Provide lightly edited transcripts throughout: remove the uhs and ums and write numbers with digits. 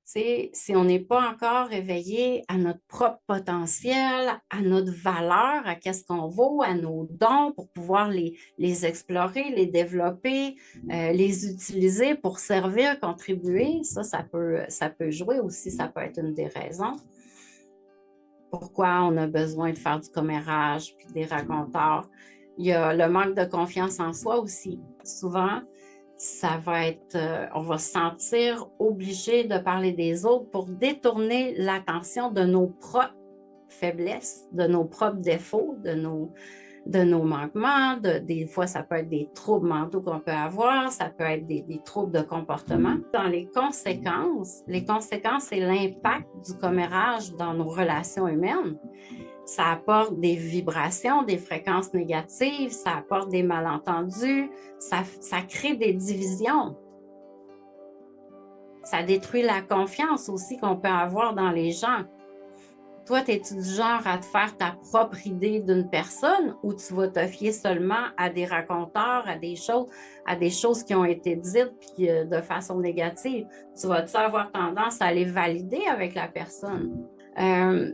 Si on n'est pas encore éveillé à notre propre potentiel, à notre valeur, à qu'est-ce qu'on vaut, à nos dons pour pouvoir les explorer, les développer, les utiliser pour servir, contribuer, ça peut jouer aussi, ça peut être une des raisons. Pourquoi on a besoin de faire du commérage puis des raconteurs. Il y a le manque de confiance en soi aussi. Souvent, ça va être, on va se sentir obligé de parler des autres pour détourner l'attention de nos propres faiblesses, de nos propres défauts, de nos manquements. Des fois, ça peut être des troubles mentaux qu'on peut avoir, ça peut être des troubles de comportement. Dans les conséquences et l'impact du commérage dans nos relations humaines, ça apporte des vibrations, des fréquences négatives, ça apporte des malentendus, ça crée des divisions. Ça détruit la confiance aussi qu'on peut avoir dans les gens. Toi, es-tu du genre à te faire ta propre idée d'une personne ou tu vas te fier seulement à des raconteurs, à des choses qui ont été dites puis de façon négative? Tu vas-tu avoir tendance à les valider avec la personne?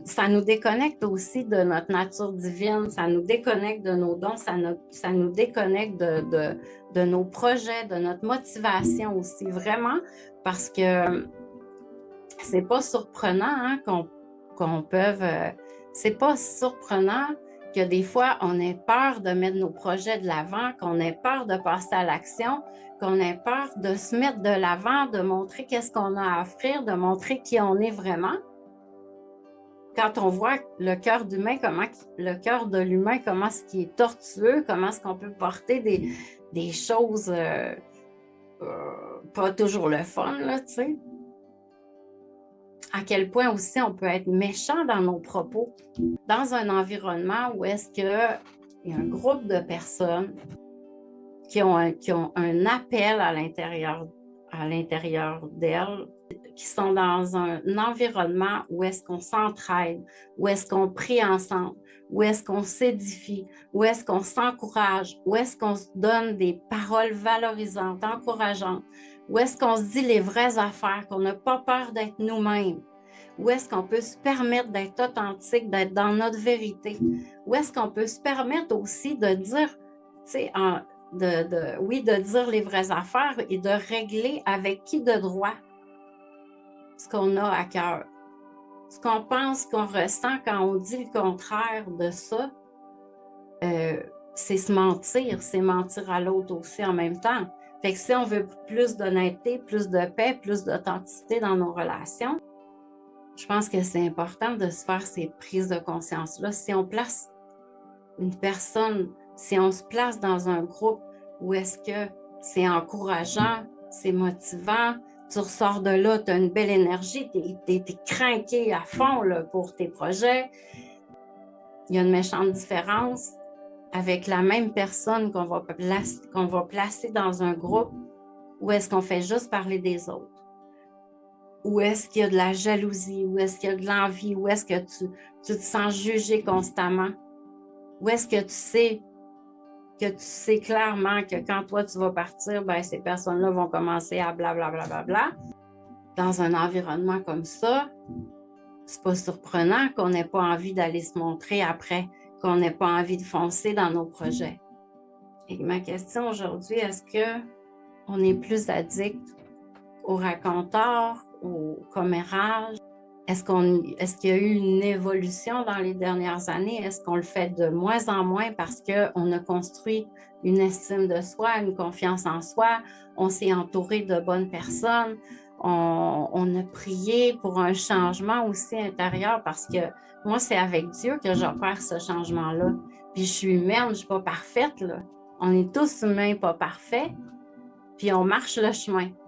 Ça nous déconnecte aussi de notre nature divine, ça nous déconnecte de nos dons, ça nous déconnecte de nos projets, de notre motivation aussi, vraiment, parce que c'est pas surprenant hein, c'est pas surprenant que des fois on ait peur de mettre nos projets de l'avant, qu'on ait peur de passer à l'action, qu'on ait peur de se mettre de l'avant, de montrer qu'est-ce qu'on a à offrir, de montrer qui on est vraiment. Quand on voit le cœur de l'humain, comment est-ce qu'il est tortueux, comment est-ce qu'on peut porter des choses pas toujours le fun, là, tu sais. À quel point aussi on peut être méchant dans nos propos. Dans un environnement où est-ce qu'il y a un groupe de personnes qui ont un appel à l'intérieur d'elles, qui sont dans un environnement où est-ce qu'on s'entraide, où est-ce qu'on prie ensemble, où est-ce qu'on s'édifie, où est-ce qu'on s'encourage, où est-ce qu'on se donne des paroles valorisantes, encourageantes, où est-ce qu'on se dit les vraies affaires, qu'on n'a pas peur d'être nous-mêmes, où est-ce qu'on peut se permettre d'être authentique, d'être dans notre vérité, où est-ce qu'on peut se permettre aussi de dire, tu sais, de dire les vraies affaires et de régler avec qui de droit ce qu'on a à cœur. Ce qu'on pense, qu'on ressent quand on dit le contraire de ça, c'est se mentir, c'est mentir à l'autre aussi en même temps. Fait que si on veut plus d'honnêteté, plus de paix, plus d'authenticité dans nos relations, je pense que c'est important de se faire ces prises de conscience-là. Si on place une personne, si on se place dans un groupe où est-ce que c'est encourageant, c'est motivant, tu ressors de là, tu as une belle énergie, tu es craqué à fond là, pour tes projets. Il y a une méchante différence avec la même personne qu'on va placer dans un groupe où est-ce qu'on fait juste parler des autres. Où est-ce qu'il y a de la jalousie, où est-ce qu'il y a de l'envie, où est-ce que tu te sens jugé constamment, où est-ce que tu sais clairement que quand toi tu vas partir, ben, ces personnes-là vont commencer à blablabla. Bla, bla, bla, bla. Dans un environnement comme ça, c'est pas surprenant qu'on n'ait pas envie d'aller se montrer après, qu'on n'ait pas envie de foncer dans nos projets. Et ma question aujourd'hui, est-ce qu'on est plus addict au raconteur, au commérage? Est-ce qu'il y a eu une évolution dans les dernières années? Est-ce qu'on le fait de moins en moins parce qu'on a construit une estime de soi, une confiance en soi, on s'est entouré de bonnes personnes, on a prié pour un changement aussi intérieur parce que moi, c'est avec Dieu que j'opère ce changement-là. Puis je suis humaine, je ne suis pas parfaite, là. On est tous humains, pas parfaits, puis on marche le chemin.